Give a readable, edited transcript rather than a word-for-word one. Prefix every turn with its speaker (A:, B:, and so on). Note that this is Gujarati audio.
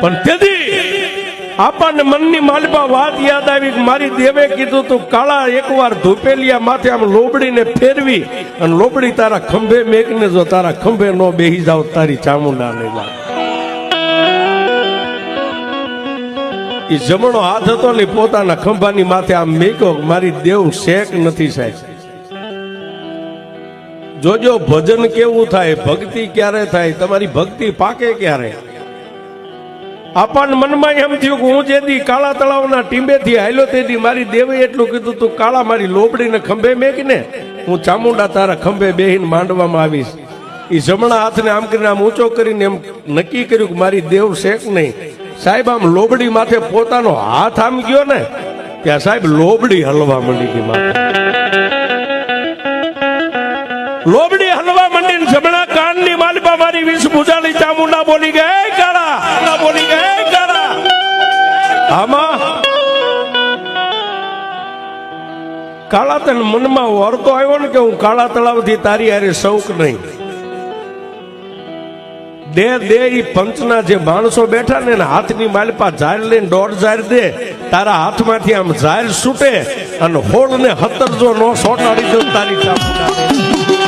A: પણ તેથી આપણને મનની માલપા વાત યાદ આવી કે મારી દેવે કીધું તું કાળા એકવાર ધૂપેલિયા માથે આમ લોબડીને ફેરવી અને લોબડી તારા ખંભે મેકને જો તારા ખંભે નો બેહી જાવ તારી ચામુંડા નહીં લાગે. એ જમણો હાથ હતો ને પોતાના ખંભાની માથે આમ મેક્યો મારી દેવ શેક નથી સાહેબ. જોજો ભજન કેવું થાય, ભક્તિ ક્યારે થાય, તમારી ભક્તિ પાકે ક્યારે. આપણને મનમાં એમ થયું કે હું જેથી કાળા તળાવના ટીંબેથી હાલ્યો તેથી મારી દેવે એટલું કીધું તું કાળા મારી લોબડીને ખંભે મેકને હું ચામુંડા તારા ખંભે બેહીને માંડવામાં આવીશ. એ જમણા હાથને આમ કરીને આમ ઊંચો કરીને એમ નક્કી કર્યું કે મારી દેવ શેક નહીં. સાહેબ આમ લોબડી માથે પોતાનો હાથ આમ ગયો ને ત્યાં સાહેબ લોબડી હલવા માંડી ગઈ માથે. લોબડી હલવા માંડી જમણા કાનની માલપા મારી વિષ ભૂજાલી ચામુંડા બોલી ગઈ કાળા બોલી ગઈ કાળા. આમાં કાળા તને મનમાં વરતો આવ્યો ને કે હું કાળા તળાવથી તારી હારે શૌક નહીં. દે ઈ પંચના જે માણસો બેઠા ને હાથની માલપા ઝાર લઈને 1.5 ઝાર દે તારા હાથમાંથી આમ ઝાર છૂટે અને હોળ ને 17 જો નો સોટાડી દો તારી ચામુંડા.